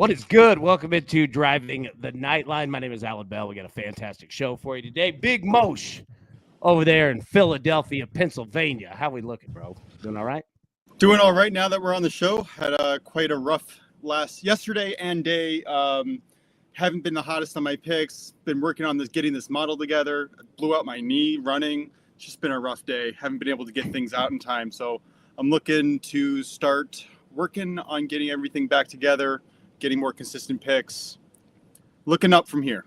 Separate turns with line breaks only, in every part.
What is good? Welcome into Driving the Nightline. My name is Alan Bell. We got a fantastic show for you today. Big Mosh over there in Philadelphia, Pennsylvania. How we looking, bro? Doing all right?
Doing all right now that we're on the show. Had quite a rough yesterday and day. Haven't been the hottest on my picks. Been working on getting this model together. Blew out my knee running. It's just been a rough day. Haven't been able to get things out in time. So I'm looking to start working on getting everything back together, getting more consistent picks. Looking up from here.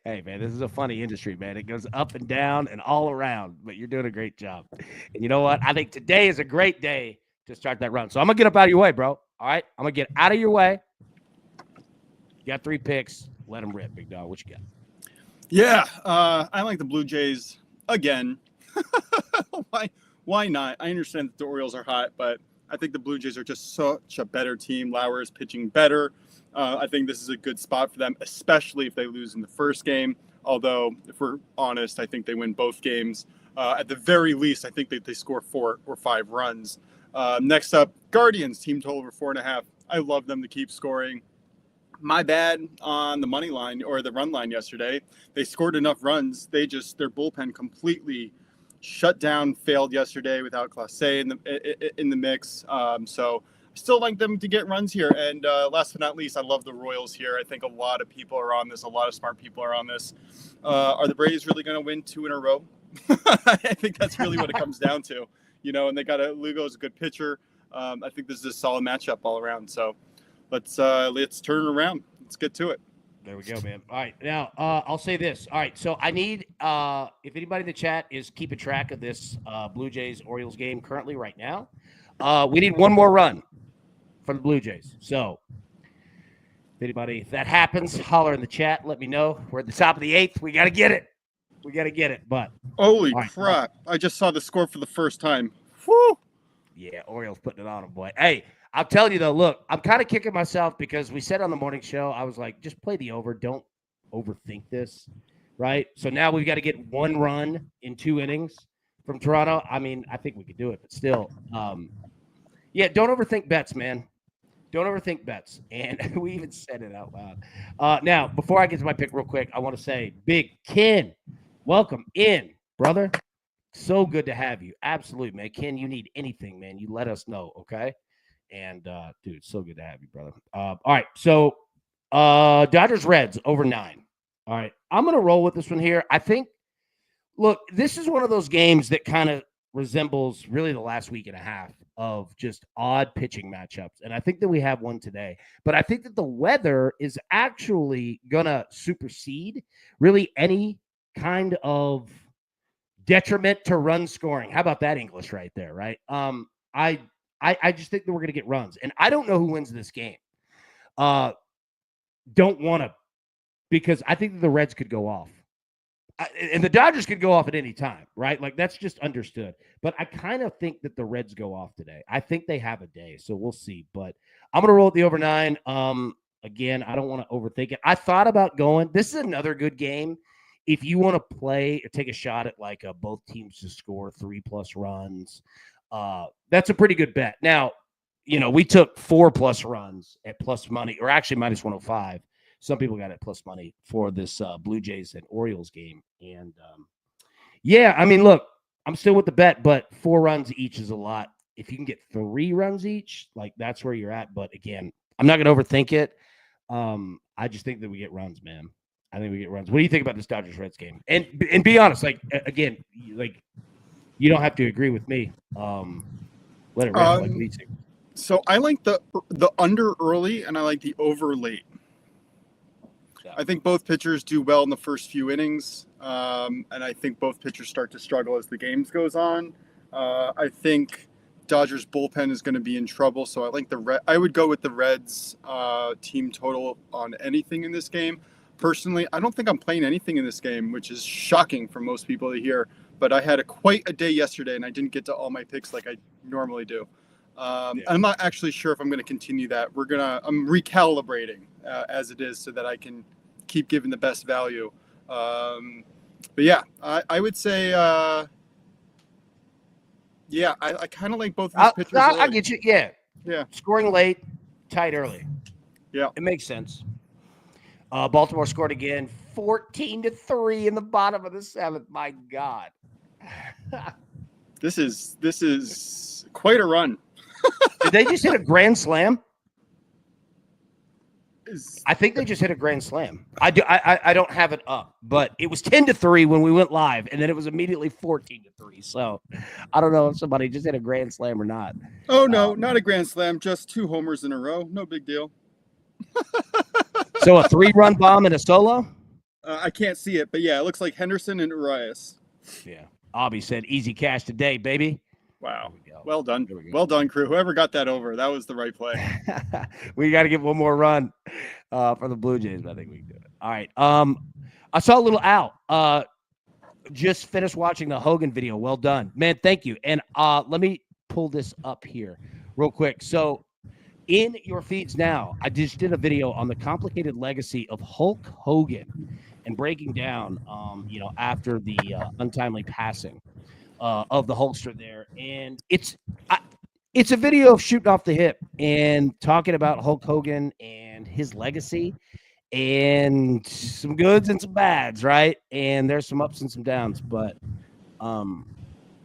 Hey, man, this is a funny industry, man. It goes up and down and all around, but you're doing a great job. And you know what? I think today is a great day to start that run. So I'm going to get up out of your way, bro. All right? I'm going to get out of your way. You got 3 picks. Let them rip, big dog. What you got?
Yeah, I like the Blue Jays again. Why not? I understand that the Orioles are hot, but I think the Blue Jays are just such a better team. Lauer is pitching better. I think this is a good spot for them, especially if they lose in the first game. Although, if we're honest, I think they win both games. At the very least, I think they score 4 or 5 runs. Next up, Guardians, team total over 4.5. I love them to keep scoring. My bad on the money line or the run line yesterday. They scored enough runs. Their bullpen completely shut down, failed yesterday without Clase in the mix. So I still like them to get runs here. And last but not least, I love the Royals here. I think a lot of people are on this. A lot of smart people are on this. Are the Braves really going to win 2 in a row? I think that's really what it comes down to. And they got Lugo's a good pitcher. I think this is a solid matchup all around. So let's turn it around. Let's get to it.
There we go, man. All right. Now, I'll say this. All right. So I need, if anybody in the chat is keeping track of this Blue Jays-Orioles game currently right now, we need one more run from the Blue Jays. So if that happens, holler in the chat. Let me know. We're at the top of the 8th. We got to get it. But
holy crap. I just saw the score for the first time. Whew.
Yeah, Orioles putting it on them, boy. Hey, I'm telling you, though, look, I'm kind of kicking myself because we said on the morning show, I was like, just play the over. Don't overthink this, right? So now we've got to get 1 run in 2 innings from Toronto. I mean, I think we could do it, but still, yeah, don't overthink bets, man. Don't overthink bets. And we even said it out loud. Now, before I get to my pick real quick, I want to say, Big Ken, welcome in, brother. So good to have you. Absolutely, man. Ken, you need anything, man, you let us know, okay? And, dude, so good to have you, brother. All right, so Dodgers Reds over 9. All right, I'm going to roll with this one here. I think, look, this is one of those games that kind of resembles really the last week and a half of just odd pitching matchups. And I think that we have one today. But I think that the weather is actually going to supersede really any kind of detriment to run scoring. How about that English right there, right? I just think that we're going to get runs. And I don't know who wins this game. Don't want to, because I think that the Reds could go off. And the Dodgers could go off at any time, right? Like, that's just understood. But I kind of think that the Reds go off today. I think they have a day, so we'll see. But I'm going to roll with the over 9. Again, I don't want to overthink it. I thought about going. This is another good game. If you want to play or take a shot at like both teams to score 3+ runs, that's a pretty good bet. Now, we took 4+ runs at plus money, or actually minus 105. Some people got it plus money for this Blue Jays and Orioles game. And, yeah, I mean, look, I'm still with the bet, but 4 runs each is a lot. If you can get 3 runs each, like, that's where you're at. But, again, I'm not going to overthink it. I just think that we get runs, man. I think we get runs. What do you think about this Dodgers-Reds game? And be honest, like, again, like, you don't have to agree with me. Let it rip. Like, what do you think?
So I like the under early, and I like the over late. Yeah. I think both pitchers do well in the first few innings, and I think both pitchers start to struggle as the game goes on. I think Dodgers bullpen is going to be in trouble, so I like I would go with the Reds team total on anything in this game. Personally, I don't think I'm playing anything in this game, which is shocking for most people to hear. But I had quite a day yesterday, and I didn't get to all my picks like I normally do. I'm not actually sure if I'm going to continue that. I'm recalibrating as it is so that I can keep giving the best value. But yeah, I would say, I kind of like both of these pitchers.
I get you. Yeah.
Yeah.
Scoring late. tight early.
Yeah.
It makes sense. Baltimore scored again, 14-3 in the bottom of the seventh. My God.
This is quite a run.
Did they just hit a grand slam?
Is-
I think they just hit a grand slam. I don't have it up, but it was 10-3 when we went live, and then it was immediately 14-3. So I don't know if somebody just hit a grand slam or not.
Oh no, not a grand slam, just 2 homers in a row. No big deal.
So a 3-run bomb and a solo?
I can't see it, but yeah, it looks like Henderson and Urias.
Yeah. Abby said, easy cash today, baby.
Wow.
We go.
Well done.
There we go.
Well done, crew. Whoever got that over, that was the right play.
We got to get one more run for the Blue Jays, but I think we can do it. All right. I saw a little Al. Just finished watching the Hogan video. Well done. Man, thank you. And let me pull this up here real quick. So in your feeds now, I just did a video on the complicated legacy of Hulk Hogan and breaking down, after the untimely passing of the Hulkster there. And it's a video of shooting off the hip and talking about Hulk Hogan and his legacy and some goods and some bads, right? And there's some ups and some downs, but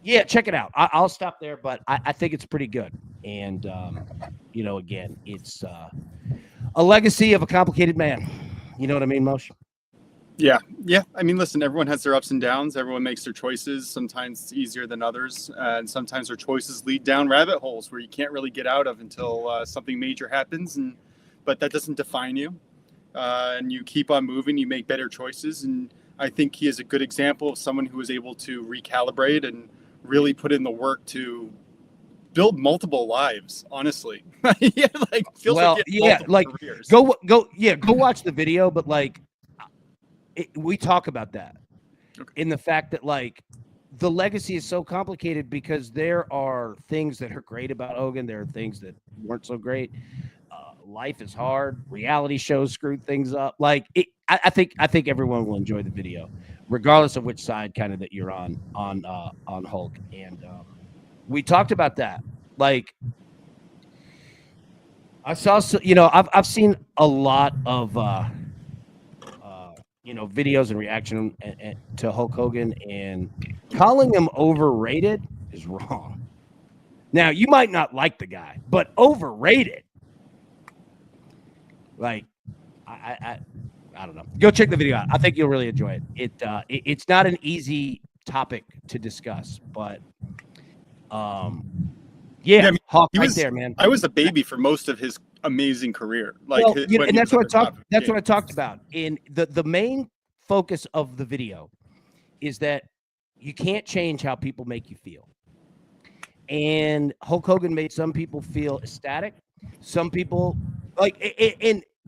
yeah, check it out. I'll stop there, but I think it's pretty good. And, again, it's a legacy of a complicated man. You know what I mean, Moshe?
Yeah. I mean, listen, everyone has their ups and downs. Everyone makes their choices. Sometimes it's easier than others. And sometimes their choices lead down rabbit holes where you can't really get out of until something major happens. But that doesn't define you. And you keep on moving. You make better choices. And I think he is a good example of someone who was able to recalibrate and really put in the work to build multiple lives, honestly. Careers.
Go watch the video, but we talk about that in the fact that the legacy is so complicated because there are things that are great about Hogan. There are things that weren't so great. Life is hard. Reality shows screwed things up. I think everyone will enjoy the video, regardless of which side kind of that you're on Hulk. And we talked about that. I saw, I've seen a lot of videos and reaction to Hulk Hogan, and calling him overrated is wrong. Now, you might not like the guy, but overrated. I don't know. Go check the video out. I think you'll really enjoy it. It's not an easy topic to discuss, but Hawk there, man.
I was a baby for most of his amazing career.
And that's what I talked about. And the main focus of the video is that you can't change how people make you feel. And Hulk Hogan made some people feel ecstatic. Some people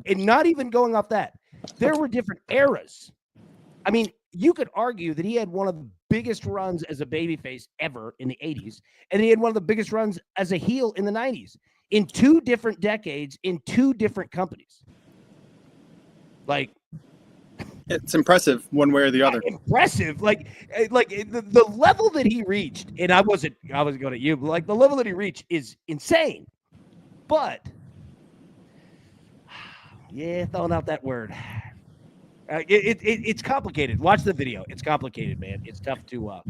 and not even going off that. There were different eras. I mean, you could argue that he had one of the biggest runs as a babyface ever in the 80s, and he had one of the biggest runs as a heel in the 90s, in 2 different decades, in 2 different companies.
It's impressive one way or the other.
Impressive. The level that he reached, and I wasn't going to you, but the level that he reached is insane. But throwing out that word. It's complicated. Watch the video. It's complicated, man. It's tough to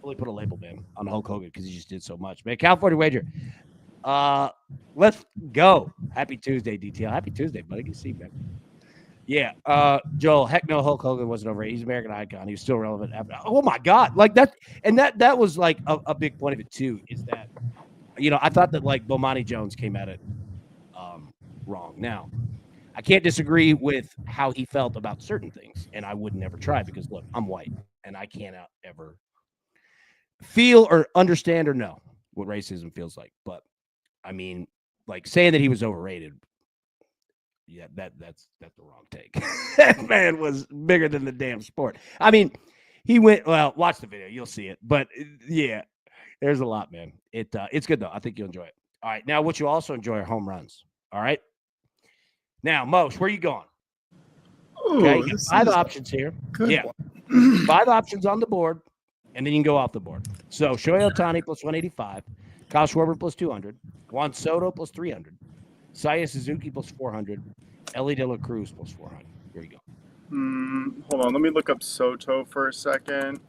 fully put a label, man, on Hulk Hogan because he just did so much, man. California Wager. Let's go. Happy Tuesday, DTL. Happy Tuesday, buddy. Good to see you, man. Yeah, Joel. Heck no, Hulk Hogan wasn't over. He's an American icon. He was still relevant after. Oh my God, that, and that was a big point of it too. Is that I thought that Bomani Jones came at it wrong. Now, I can't disagree with how he felt about certain things, and I would never try because look, I'm white and I cannot ever feel or understand or know what racism feels like. But I mean, saying that he was overrated. Yeah, that's the wrong take. That man was bigger than the damn sport. I mean, he went. Well, watch the video, you'll see it. But yeah, there's a lot, man. It's good though. I think you'll enjoy it. All right, now what you also enjoy are home runs. All right. Now, Moshe, where are you going?
Ooh,
okay, 5 options here.
Good.
Yeah, 5 options on the board, and then you can go off the board. So Shohei Ohtani plus 185, Kyle Schwarber plus 200, Juan Soto plus 300. Saya Suzuki plus 400. Ellie De La Cruz plus 400. There you go.
Hold on. Let me look up Soto for a second.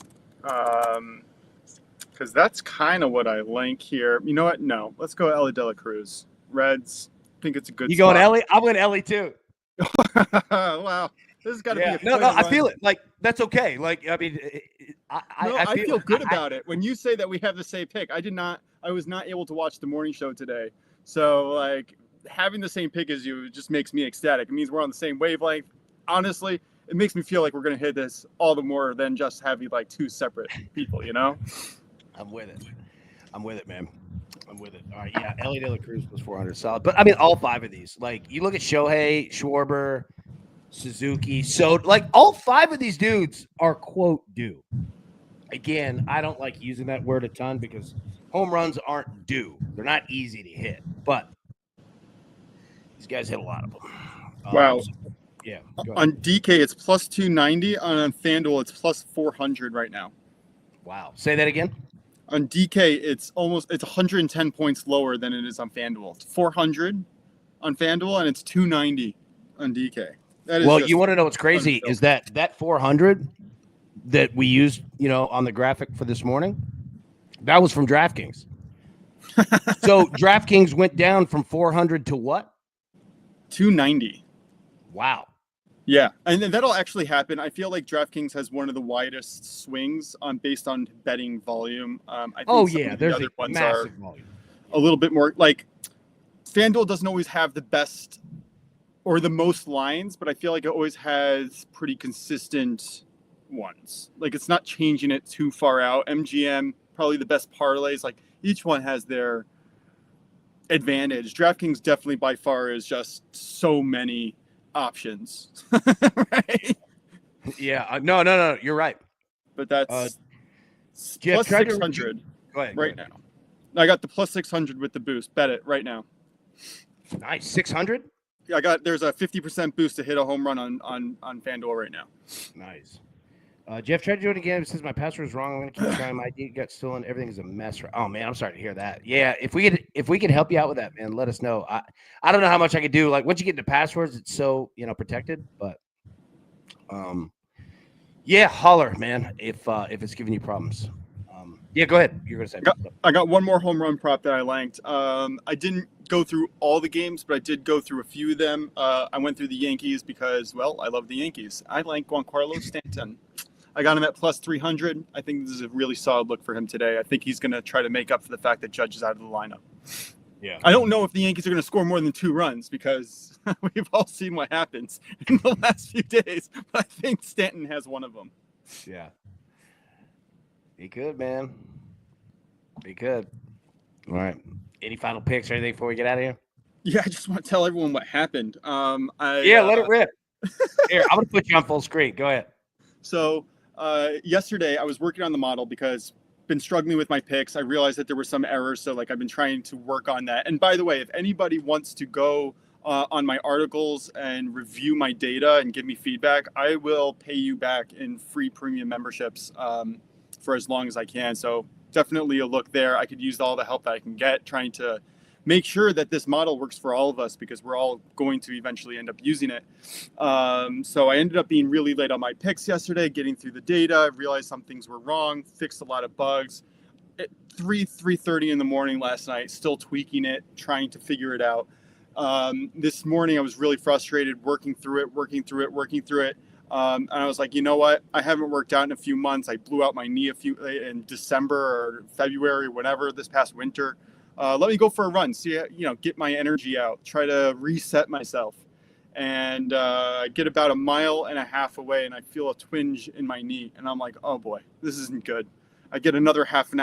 Because that's kind of what I like here. You know what? No. Let's go Ellie De La Cruz. Reds. I think it's a good
You
spot.
going Ellie? I'm going Ellie too.
Wow. This has got to be a
no, I feel it. Like, that's okay. Like, I mean,
I feel good about it. When you say that we have the same pick, I was not able to watch the morning show today. So, like, having the same pick as you just makes me ecstatic. It means we're on the same wavelength. Honestly, it makes me feel like we're going to hit this all the more than just having, like, two separate people, you know?
I'm with it, man. I'm with it. All right, yeah, Ellie De La Cruz plus 400, solid. But, I mean, all five of these. Like, you look at Shohei, Schwarber, Suzuki, so like all five of these dudes are quote due. Again, I don't like using that word a ton because home runs aren't due. They're not easy to hit, but these guys hit a lot of them.
Wow.
Yeah.
On DK, it's plus 290. On FanDuel, it's plus 400 right now.
Wow. Say that again.
On DK, it's 110 points lower than it is on FanDuel. It's 400 on FanDuel, and it's 290 on DK.
Well, you want to know what's crazy is that 400 that we used, on the graphic for this morning, that was from DraftKings. So DraftKings went down from 400 to what?
290.
Wow.
Yeah, and that'll actually happen. I feel like DraftKings has one of the widest swings based on betting volume. I think
there's
other
a
ones
massive
are
volume.
A little bit more like FanDuel doesn't always have the best or the most lines, but I feel like it always has pretty consistent ones. Like it's not changing it too far out. MGM, probably the best parlays. Like each one has their advantage. DraftKings definitely by far is just so many options. Right?
Yeah. No. You're right.
But that's
Jeff,
plus 600
go ahead,
now. I got the plus 600 with the boost. Bet it right now.
Nice. 600?
There's a 50% boost to hit a home run on FanDuel right now.
Nice. Jeff tried to do it again. It says my password is wrong. I'm going to keep trying. My ID got stolen. Everything is a mess. Oh man, I'm sorry to hear that. Yeah, if we could help you out with that, man, let us know. I don't know how much I could do. Like once you get into passwords, it's so protected. But yeah, holler, man. If it's giving you problems. Yeah, go ahead. You're going to say.
I got one more home run prop that I liked. I didn't go through all the games, but I did go through a few of them. I went through the Yankees because, well, I love the Yankees. I like Giancarlo Stanton. I got him at plus 300. I think this is a really solid look for him today. I think he's going to try to make up for the fact that Judge is out of the lineup.
Yeah.
I don't know if the Yankees are going to score more than 2 runs because we've all seen what happens in the last few days, but I think Stanton has one of them.
Yeah. He could, man. He could. All right. Any final picks or anything before we get out of here?
Yeah, I just want to tell everyone what happened.
Let it rip. Here, I'm going to put you on full screen. Go ahead.
So yesterday I was working on the model because been struggling with my picks. I realized that there were some errors. So I've been trying to work on that. And by the way, if anybody wants to go on my articles and review my data and give me feedback, I will pay you back in free premium memberships for as long as I can. So definitely a look there. I could use all the help that I can get trying to make sure that this model works for all of us because we're all going to eventually end up using it. So I ended up being really late on my picks yesterday, getting through the data. I realized some things were wrong, fixed a lot of bugs. At 3:30 in the morning last night, still tweaking it, trying to figure it out. This morning I was really frustrated, working through it. And I was like, you know what? I haven't worked out in a few months. I blew out my knee in December or February, whenever this past winter. Let me go for a run, see, get my energy out, try to reset myself. And I get about 1.5 miles away and I feel a twinge in my knee. And I'm like, oh boy, this isn't good. I get another half a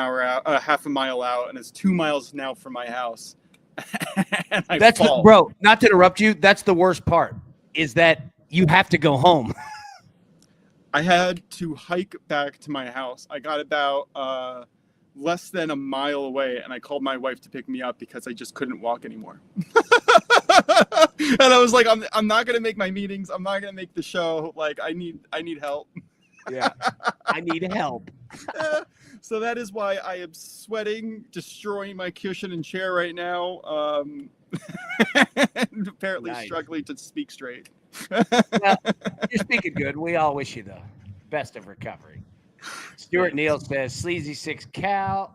mile out and it's 2 miles now from my house. And I fall.
Bro, not to interrupt you. That's the worst part is that you have to go home.
I had to hike back to my house. I got about less than 1 mile away, and I called my wife to pick me up because I just couldn't walk anymore. And I was like, I'm not gonna make my meetings. I'm not gonna make the show. Like, I need help.
Yeah, I need help.
So that is why I am sweating, destroying my cushion and chair right now. And apparently struggling to speak straight.
Well, you're speaking good. We all wish you the best of recovery. Stuart Neal says Sleazy 6 Cal,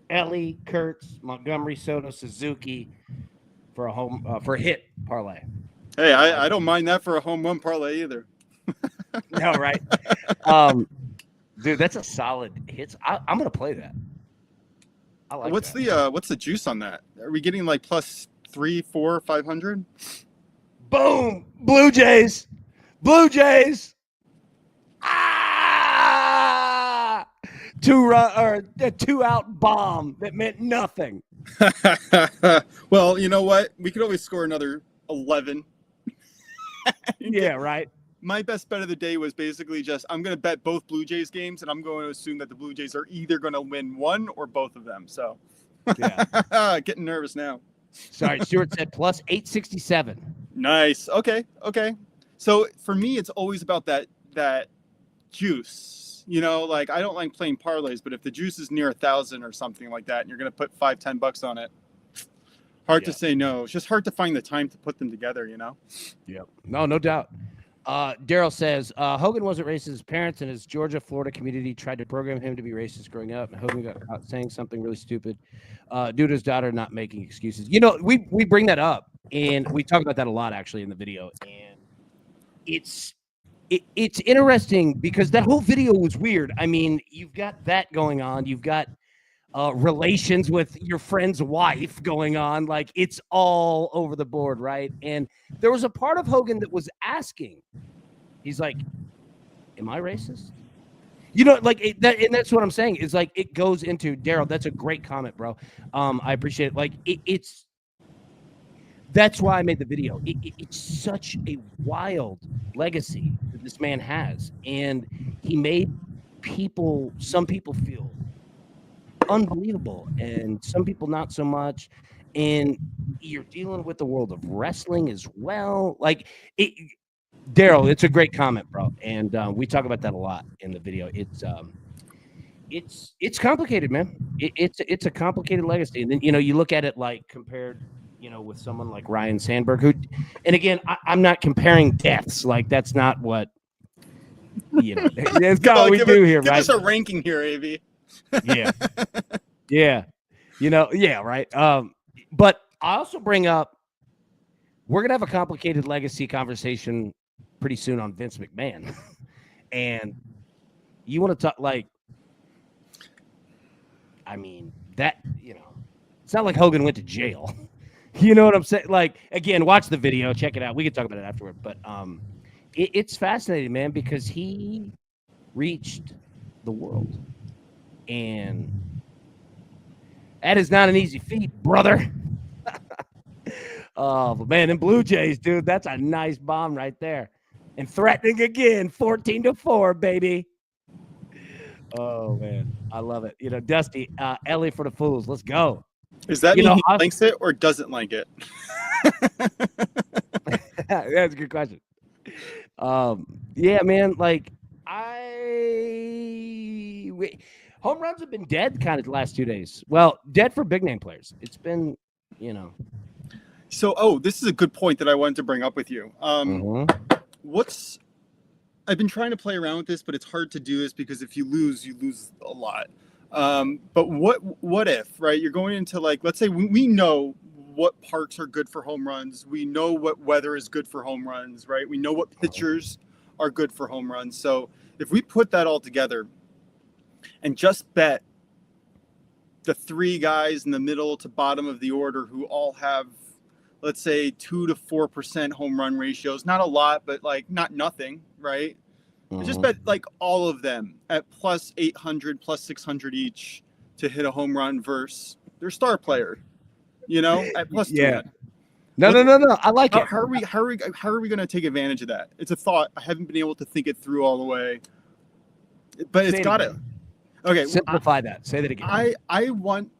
Ellie, Kurtz, Montgomery, Soto, Suzuki for a hit parlay.
Hey, I don't mind that for a home run parlay either.
No, right? Dude, that's a solid hit. I'm gonna play that. I like
what's
that.
What's the juice on that? Are we getting like plus 300, 400, 500?
Boom! Blue Jays! Blue Jays! Ah! A 2-out bomb that meant nothing.
Well, you know what? We could always score another 11.
Yeah, right.
My best bet of the day was basically just I'm going to bet both Blue Jays games, and I'm going to assume that the Blue Jays are either going to win one or both of them. So, yeah, getting nervous now.
Sorry, Stuart said plus 867.
Nice. Okay. So for me, it's always about that juice. You know, like I don't like playing parlays, but if the juice is near 1,000 or something like that, and you're going to put $5-10 on it, hard to say no. It's just hard to find the time to put them together. You know.
Yep. No doubt. Daryl says Hogan wasn't racist. His parents and his Georgia, Florida community tried to program him to be racist growing up. And Hogan got caught saying something really stupid due to his daughter not making excuses. You know, we bring that up, and we talk about that a lot actually in the video. And it's interesting because that whole video was weird. I mean, you've got that going on. You've got relations with your friend's wife going on. Like, it's all over the board, right? And there was a part of Hogan that was asking, he's like, am I racist? You know, like that, and that's what I'm saying. Is like it goes into Daryl. That's a great comment, bro. I appreciate it. Like it's that's why I made the video. It's such a wild legacy that this man has, and he made some people feel unbelievable, and some people not so much. And you're dealing with the world of wrestling as well. Like Daryl, it's a great comment, bro, and we talk about that a lot in the video. It's complicated, man. It's a complicated legacy, and then you look at it like compared, with someone like Ryan Sandberg, who, and again, I'm not comparing deaths. Like that's not what that's not what we do here, right?
Give us a ranking here, AV.
Yeah, right. But I also bring up we're gonna have a complicated legacy conversation pretty soon on Vince McMahon, and you want to talk like, I mean that it's not like Hogan went to jail. You know what I'm saying? Like, again, watch the video, check it out. We can talk about it afterward, but it's fascinating, man, because he reached the world. And that is not an easy feat, brother. Oh, but man, them Blue Jays, dude, that's a nice bomb right there. And threatening again, 14-4, baby. Oh, man, I love it. Dusty, Ellie for the Fools. Let's go.
Is that mean he likes it or doesn't like it?
That's a good question. Yeah, man, like home runs have been dead kind of the last 2 days. Well, dead for big name players. It's been,
So, this is a good point that I wanted to bring up with you. I've been trying to play around with this, but it's hard to do this because if you lose a lot. But what if, right? You're going into like, let's say we know what parks are good for home runs. We know what weather is good for home runs, right? We know what pitchers are good for home runs. So if we put that all together and just bet the three guys in the middle to bottom of the order who all have, let's say 2 to 4% home run ratios, not a lot, but like not nothing, right? Just bet like all of them at plus 800, plus 600 each to hit a home run versus their star player, at plus 200.
No. I like it.
How are we going to take advantage of that? It's a thought. I haven't been able to think it through all the way, but it's got to. Okay.
Simplify that. Say that again.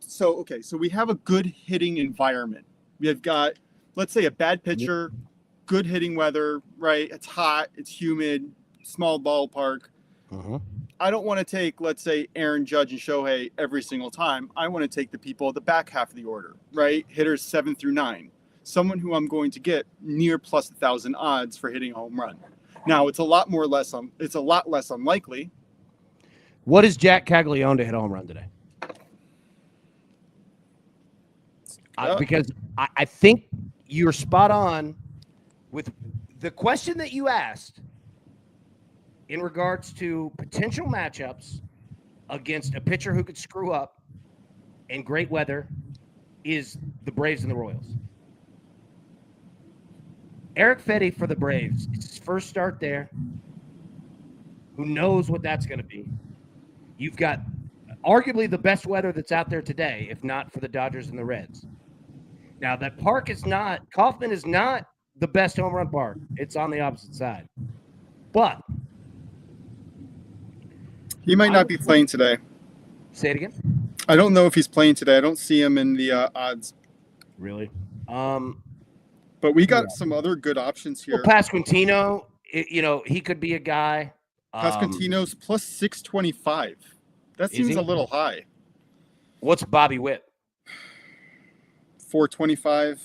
So we have a good hitting environment. We've got, let's say, a bad pitcher, good hitting weather, right? It's hot, it's humid, small ballpark. I don't want to take, let's say, Aaron Judge and Shohei every single time. I want to take the people at the back half of the order, right? Hitters 7 through 9. Someone who I'm going to get near plus 1,000 odds for hitting a home run. Now, it's a lot less unlikely.
What is Jack Caglione to hit a home run today? Because I think you're spot on with the question that you asked in regards to potential matchups against a pitcher who could screw up in great weather is the Braves and the Royals. Eric Fetty for the Braves. It's his first start there. Who knows what that's going to be? You've got arguably the best weather that's out there today, if not for the Dodgers and the Reds. Now, that park is not – Kauffman is not the best home run park. It's on the opposite side. But –
he might not be playing today.
Say it again?
I don't know if he's playing today. I don't see him in the odds.
Really?
But we got some other good options here.
Well, Pasquantino, he could be a guy.
Pasquantino's plus 625. That seems a little high.
What's Bobby Witt?
425.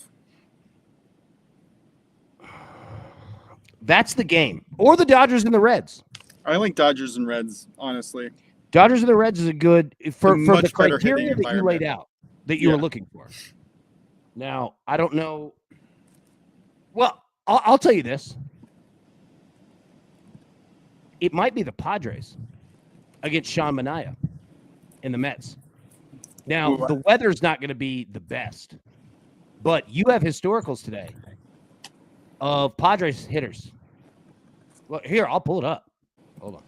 That's the game. Or the Dodgers and the Reds.
I like Dodgers and Reds, honestly.
Dodgers and the Reds is a good for the criteria that you laid out that you were looking for. Now, I don't know. Well, I'll tell you this. It might be the Padres against Sean Manaea in the Mets. Now, the weather's not going to be the best, but you have historicals today of Padres hitters. Well, here, I'll pull it up. Hold on.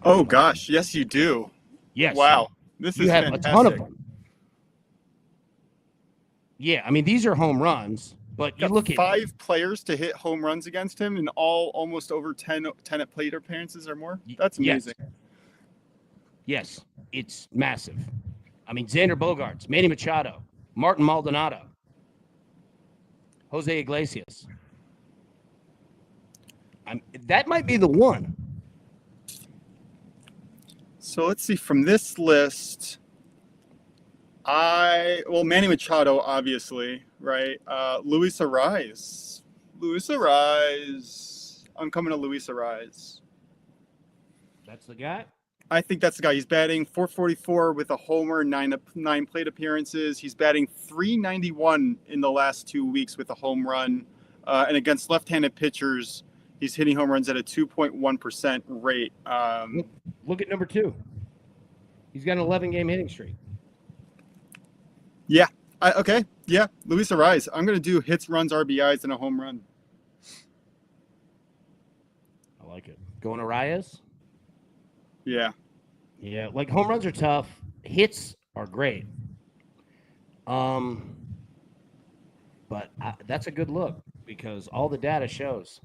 Oh, gosh. Yes, you do.
Yes.
Wow. This is
have
fantastic.
A ton of them. Yeah, I mean, these are home runs, but you look at
5 players to hit home runs against him and all almost over 10 at plate appearances or more. That's amazing.
Yes, it's massive. I mean, Xander Bogaerts, Manny Machado, Martin Maldonado, Jose Iglesias. That might be the one.
So let's see from this list. Manny Machado, obviously, right? Luis Arraez. I'm coming to Luis Arraez.
That's the guy?
I think that's the guy. He's batting .444 with a homer, 9 plate appearances. He's batting .391 in the last 2 weeks with a home run. And against left-handed pitchers, he's hitting home runs at a 2.1% rate.
Look at number 2. He's got an 11-game hitting streak.
Yeah. Okay. Yeah. Luis Arraez. I'm going to do hits, runs, RBIs, and a home run.
I like it. Going Arraez?
Yeah.
Yeah. Like, home runs are tough. Hits are great. But that's a good look because all the data shows.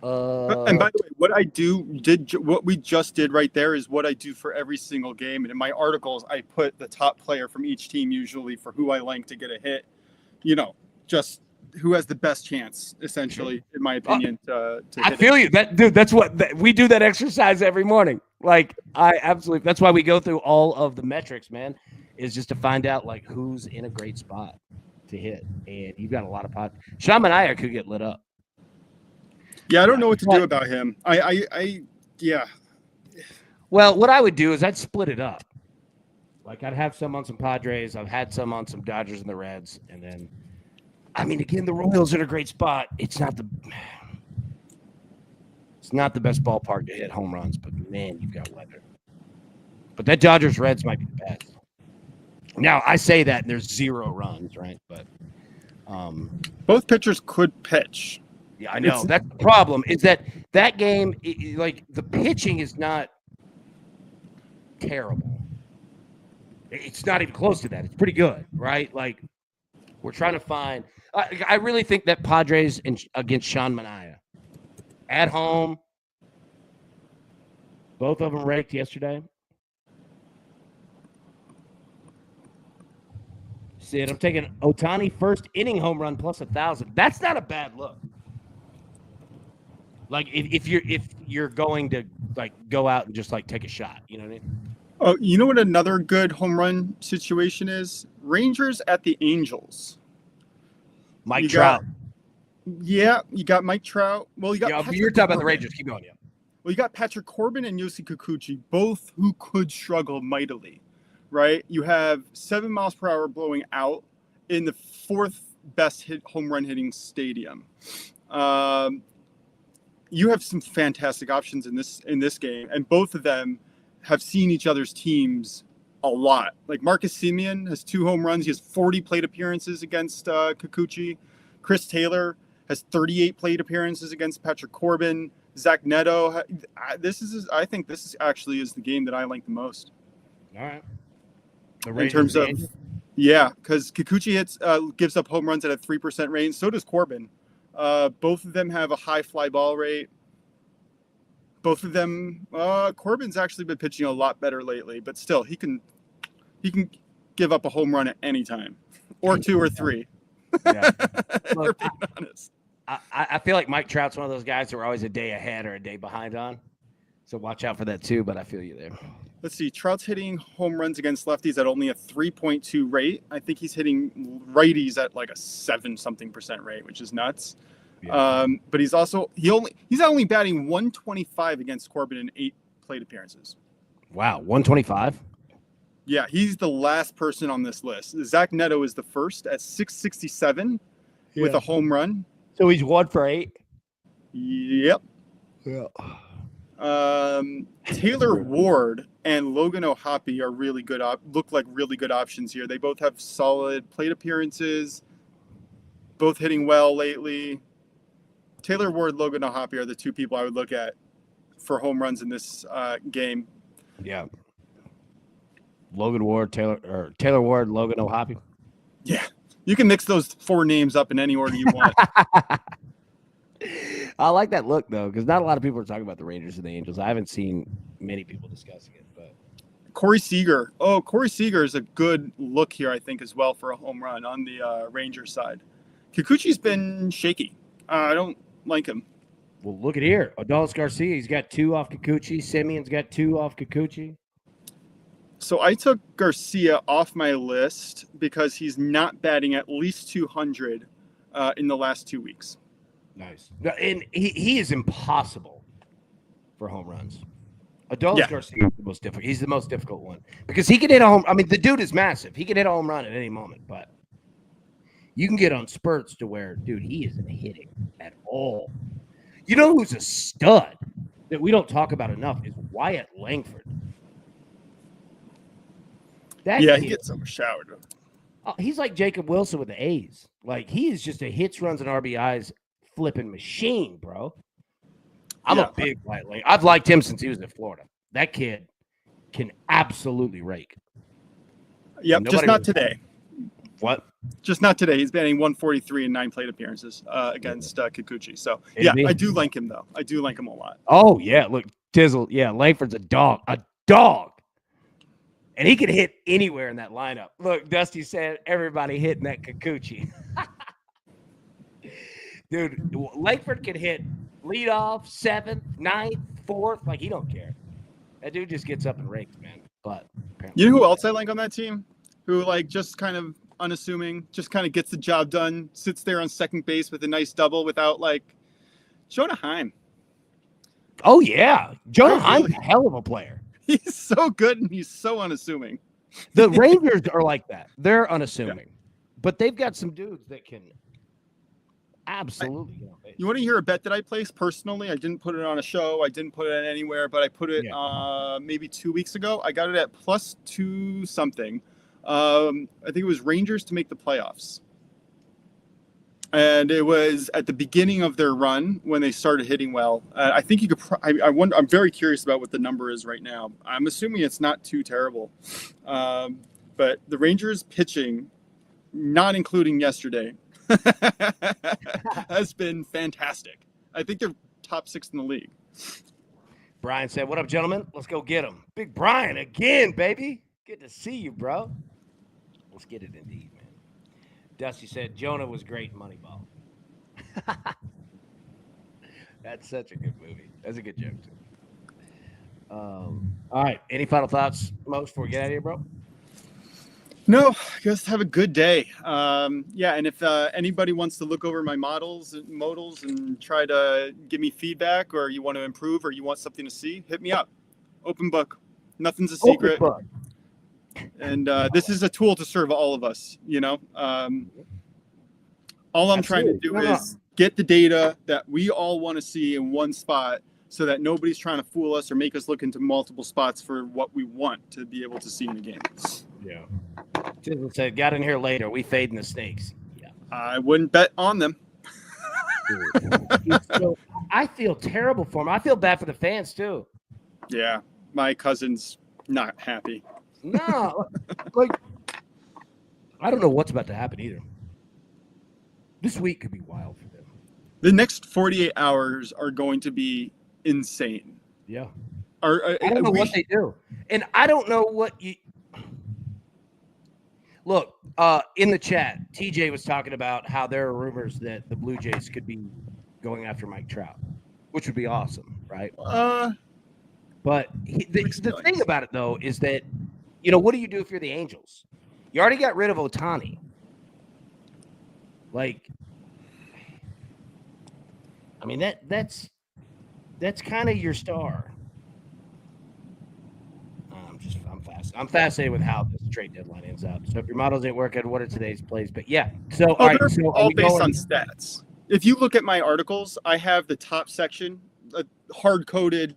And by the way, what we just did right there is what I do for every single game. And in my articles, I put the top player from each team usually for who I like to get a hit. Just who has the best chance, essentially, in my opinion. To
I feel you, dude. That's what we do. That exercise every morning. Like I absolutely. That's why we go through all of the metrics, man. Is just to find out like who's in a great spot to hit. And you've got a lot of pot. Sean Manaea could get lit up.
Yeah, I don't know what to do about him. Yeah.
Well, what I would do is I'd split it up. Like I'd have some on some Padres. I've had some on some Dodgers and the Reds. And then, I mean, again, the Royals are in a great spot. It's not the best ballpark to hit home runs, but man, you've got weather. But that Dodgers Reds might be the best. Now, I say that and there's 0 runs, right? But
both pitchers could pitch.
Yeah, I know. That's the problem is that game, like the pitching is not terrible. It's not even close to that. It's pretty good, right? Like we're trying to find I really think that Padres against Sean Manaea at home, both of them raked yesterday. see it. I'm taking Ohtani first inning home run plus 1,000. That's not a bad look. Like if you're going to like go out and just like take a shot, you know what I mean?
Oh, you know what another good home run situation is? Rangers at the Angels.
Mike Trout.
You got Mike Trout. Well, you got
Yeah, you're talking about the Rangers. Keep going, yeah.
Well, you got Patrick Corbin and Yossi Kikuchi, both who could struggle mightily, right? You have 7 miles per hour blowing out in the 4th best home run hitting stadium. You have some fantastic options in this game, and both of them have seen each other's teams a lot. Like Marcus Semien has 2 home runs. He has 40 plate appearances against Kikuchi. Chris Taylor has 38 plate appearances against Patrick Corbin. Zach Neto. I think this is actually the game that I like the most.
All right.
In terms of, because Kikuchi gives up home runs at a 3% range. So does Corbin. Both of them have a high fly ball rate. Both of them, Corbin's actually been pitching a lot better lately, but still, he can give up a home run at any time, or 2 or 3.
Yeah.
Look, being honest.
I feel like Mike Trout's one of those guys who are always a day ahead or a day behind on. So watch out for that too, but I feel you there.
Let's see. Trout's hitting home runs against lefties at only a 3.2 rate. I think he's hitting righties at like a 7-something% rate, which is nuts. Yeah. But he's only batting 125 against Corbin in 8 plate appearances.
Wow, 125?
Yeah, he's the last person on this list. Zach Neto is the first at 667 with a home run.
So he's 1 for 8?
Yep.
Yeah.
Taylor Ward and Logan O'Hoppe are really good. Look like really good options here. They both have solid plate appearances. Both hitting well lately. Taylor Ward, Logan O'Hoppe are the 2 people I would look at for home runs in this game.
Yeah. Logan Ward, Taylor Ward, Logan O'Hoppe.
Yeah. You can mix those 4 names up in any order you want.
I like that look, though, because not a lot of people are talking about the Rangers and the Angels. I haven't seen many people discussing it. But
Corey Seager. Oh, Corey Seager is a good look here, I think, as well for a home run on the Rangers side. Kikuchi's been shaky. I don't like him.
Well, look at here. Adolis Garcia, he's got 2 off Kikuchi. Simeon's got 2 off Kikuchi.
So I took Garcia off my list because he's not batting at least 200 in the last 2 weeks.
Nice. And he is impossible for home runs. Adolis Garcia is the most difficult. He's the most difficult one because he can hit a home. I mean, the dude is massive. He can hit a home run at any moment, but you can get on spurts to where, dude, he isn't hitting at all. You know who's a stud that we don't talk about enough is Wyatt Langford.
He gets overshadowed.
He's like Jacob Wilson with the A's. Like, he is just a hits, runs, and RBIs flipping machine, bro. I'm a big Wyatt Langford. I've liked him since he was in Florida. That kid can absolutely rake.
Yep, just not today.
What?
Just not today. He's batting 143 in 9 plate appearances against Kikuchi. So, I do like him, though. I do like him a lot.
Oh, yeah. Look, Tizzle. Yeah, Langford's a dog. A dog. And he can hit anywhere in that lineup. Look, Dusty said everybody hitting that Kikuchi. Dude, Langford can hit leadoff, 7th, 9th, 4th. Like, he don't care. That dude just gets up and rakes, man. But
you know who else I like on that team? Who, like, just kind of unassuming, just kind of gets the job done, sits there on second base with a nice double without, like, Jonah Heim.
Oh, yeah. Jonah Heim's a hell of a player.
He's so good and he's so unassuming.
The Rangers are like that. They're unassuming. But they've got some dudes that can absolutely get on base.
You want to hear a bet that I placed personally? I didn't put it on a show. I didn't put it anywhere, but I put it maybe 2 weeks ago. I got it at +2 something. I think it was Rangers to make the playoffs. And it was at the beginning of their run when they started hitting well. I think you could. I wonder. I'm very curious about what the number is right now. I'm assuming it's not too terrible. But the Rangers pitching, not including yesterday, has been fantastic. I think they're top 6 in the league.
Brian said, "What up, gentlemen? Let's go get him." Big Brian again, baby. Good to see you, bro. Let's get it indeed, man. Dusty said Jonah was great in Moneyball. That's such a good movie. That's a good joke too. All right. Any final thoughts, Mo, before we get out of here, bro?
No, just have a good day. Yeah, and if anybody wants to look over my models and try to give me feedback, or you want to improve, or you want something to see, hit me up. Open book. Nothing's a secret.
Open book.
And this is a tool to serve all of us. All I'm trying to do is get the data that we all want to see in one spot, so that nobody's trying to fool us or make us look into multiple spots for what we want to be able to see in the game.
Yeah. Tizzle said, got in here later. We fading the snakes. Yeah.
I wouldn't bet on them.
So, I feel terrible for him. I feel bad for the fans too.
Yeah. My cousin's not happy.
No. Like, I don't know what's about to happen either. This week could be wild for them.
The next 48 hours are going to be insane.
Yeah. I don't know what they do. And I don't know what you... Look, in the chat, TJ was talking about how there are rumors that the Blue Jays could be going after Mike Trout, which would be awesome, right? But the thing about it, though, is that, what do you do if you're the Angels? You already got rid of Ohtani. Like, I mean, that's kind of your star. I'm fascinated with how this trade deadline ends up. So if your models ain't working, what are today's plays? But yeah, so all right, so
all based on stats. If you look at my articles, I have the top section hard coded,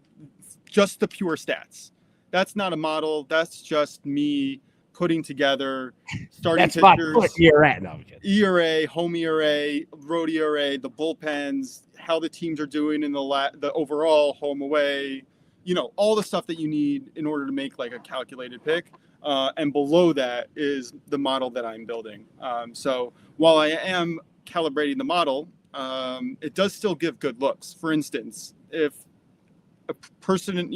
just the pure stats. That's not a model. That's just me putting together starting pitchers, ERA, home ERA, road ERA, the bullpens, how the teams are doing in the overall home away. All the stuff that you need in order to make like a calculated pick. And below that is the model that I'm building. So while I am calibrating the model, it does still give good looks. For instance, if a person,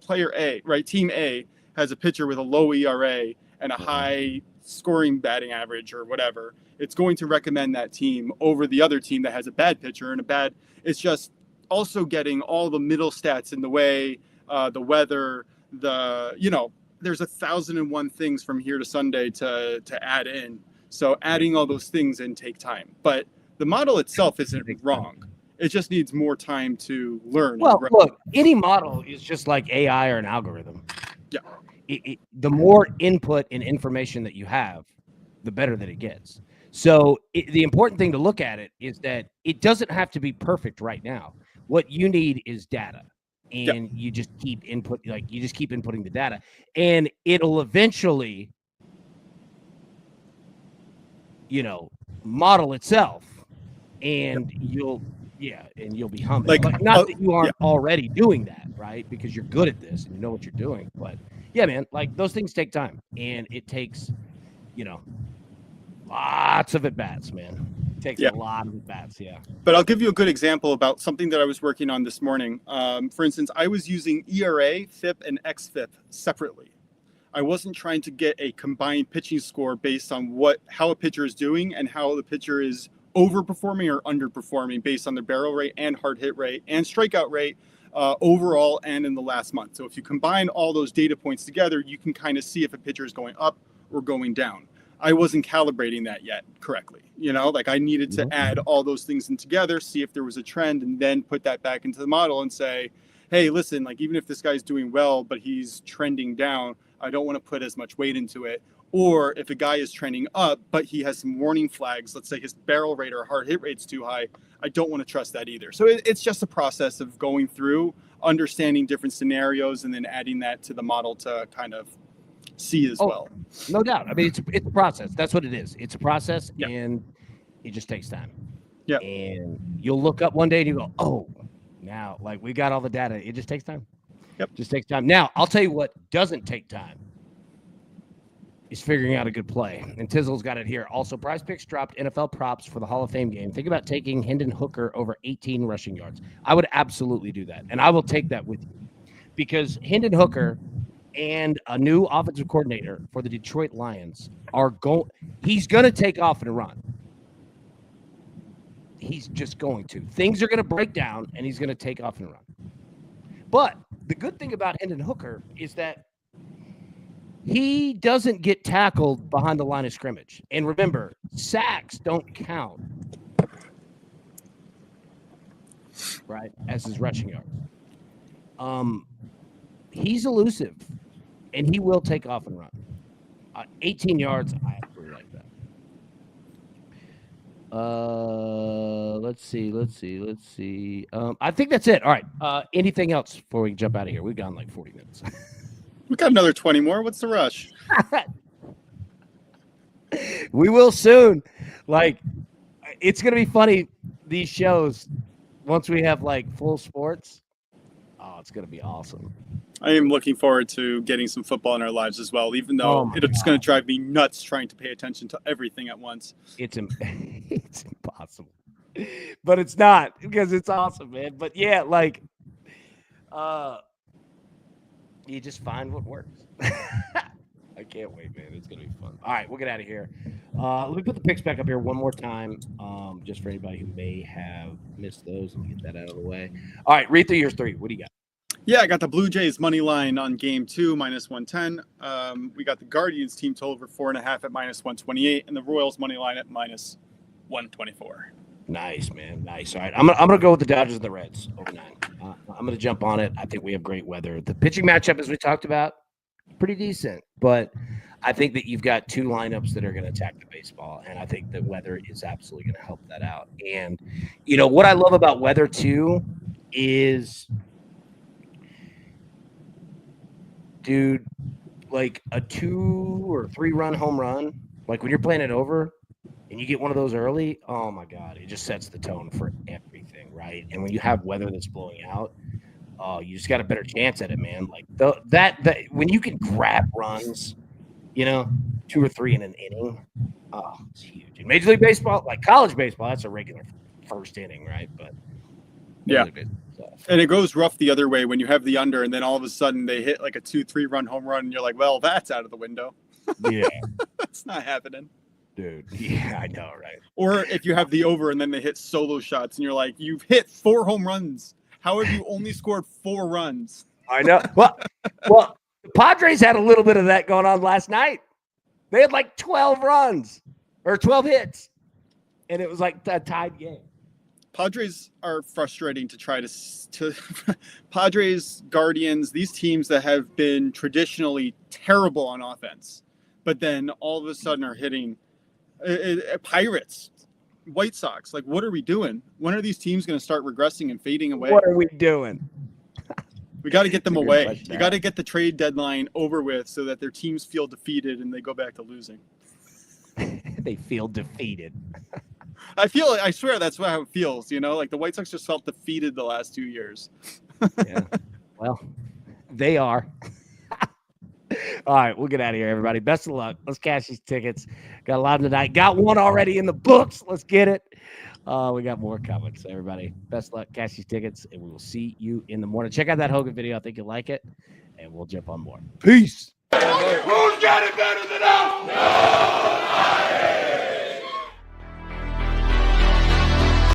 player A, right, team A has a pitcher with a low ERA and a high scoring batting average or whatever, it's going to recommend that team over the other team that has a bad pitcher and it's just also getting all the middle stats in the way, the weather, there's 1,001 things from here to Sunday to add in. So adding all those things in take time, but the model itself isn't wrong. It just needs more time to learn.
Well, look, any model is just like AI or an algorithm.
Yeah.
The more input and information that you have, the better that it gets. So the important thing to look at it is that it doesn't have to be perfect right now. What you need is data, and you just keep inputting the data, and it'll eventually, model itself, and you'll be humming. Not that you aren't already doing that, right? Because you're good at this and you know what you're doing. But yeah, man, like those things take time, and it takes, lots of at-bats, man. It takes a lot of at-bats, yeah.
But I'll give you a good example about something that I was working on this morning. For instance, I was using ERA, FIP, and XFIP separately. I wasn't trying to get a combined pitching score based on how a pitcher is doing and how the pitcher is overperforming or underperforming based on their barrel rate and hard hit rate and strikeout rate overall and in the last month. So if you combine all those data points together, you can kind of see if a pitcher is going up or going down. I wasn't calibrating that yet correctly. I needed to add all those things in together, see if there was a trend, and then put that back into the model and say, hey, listen, even if this guy's doing well, but he's trending down, I don't want to put as much weight into it. Or if a guy is trending up, but he has some warning flags, let's say his barrel rate or hard hit rate's too high, I don't want to trust that either. So it's just a process of going through, understanding different scenarios, and then adding that to the model to kind of see as well.
No doubt. I mean, it's a process. That's what it is. It's a process, and it just takes time.
Yeah.
And you'll look up one day and you go, oh, now, we got all the data. It just takes time.
Yep.
Just takes time. Now, I'll tell you what doesn't take time is figuring out a good play. And Tizzle's got it here. Also, Prize Picks dropped NFL props for the Hall of Fame game. Think about taking Hendon Hooker over 18 rushing yards. I would absolutely do that. And I will take that with you. Because Hendon Hooker and a new offensive coordinator for the Detroit Lions he's going to take off and run. He's just going to. Things are going to break down, and he's going to take off and run. But the good thing about Hendon Hooker is that he doesn't get tackled behind the line of scrimmage. And remember, sacks don't count, right, as his rushing yards. He's elusive, and he will take off and run. 18 yards, I absolutely like that. Let's see. I think that's it. All right. Anything else before we jump out of here? We've gone like 40 minutes.
We got another 20 more. What's the rush?
We will soon. Like, it's going to be funny, these shows, once we have like full sports. Oh, it's going to be awesome.
I am looking forward to getting some football in our lives as well, even though it's going to drive me nuts trying to pay attention to everything at once.
It's impossible. But it's not, because it's awesome, man. But yeah, like, you just find what works. I can't wait, man. It's going to be fun. All right, we'll get out of here. Let me put the picks back up here one more time, just for anybody who may have missed those. Let me get that out of the way. All right, read through yours 3. What do you got?
Yeah, I got the Blue Jays money line on game 2, -110. We got the Guardians team total over 4.5 at -128, and the Royals money line at -124.
Nice, man. Nice. All right, I'm gonna go with the Dodgers and the Reds over 9. I'm gonna jump on it. I think we have great weather. The pitching matchup, as we talked about, pretty decent, but I think that you've got 2 lineups that are going to attack the baseball, and I think the weather is absolutely going to help that out. And you know what I love about weather too is, dude, like a 2 or 3 run home run, like when you're playing it over and you get one of those early, oh my God, it just sets the tone for everything, right? And when you have weather that's blowing out, you just got a better chance at it, man. Like that when you can grab runs, 2 or 3 in an inning, oh, it's huge. In Major League Baseball, like college baseball, that's a regular first inning, right? But
yeah. And it goes rough the other way when you have the under, and then all of a sudden they hit like a 2-3 run home run, and you're like, well, that's out of the window.
Yeah.
That's not happening.
Dude, yeah, I know, right?
Or if you have the over and then they hit solo shots, and you're like, you've hit 4 home runs. How have you only scored 4 runs?
I know. Well, the Padres had a little bit of that going on last night. They had like 12 runs or 12 hits, and it was like a tied game.
Padres are frustrating to try to Padres, Guardians, these teams that have been traditionally terrible on offense, but then all of a sudden are hitting Pirates, White Sox. Like, what are we doing? When are these teams going to start regressing and fading away?
What are we doing?
We got to get them away. You got to get the trade deadline over with so that their teams feel defeated and they go back to losing.
They feel defeated.
I swear that's how it feels, like the White Sox just felt defeated the last 2 years.
Yeah. Well, they are. All right, we'll get out of here, everybody. Best of luck. Let's cash these tickets. Got a lot tonight. Got one already in the books. Let's get it. We got more coming. So, everybody, best of luck. Cash these tickets, and we will see you in the morning. Check out that Hogan video. I think you'll like it, and we'll jump on more. Peace.
Who's got it better than us? No!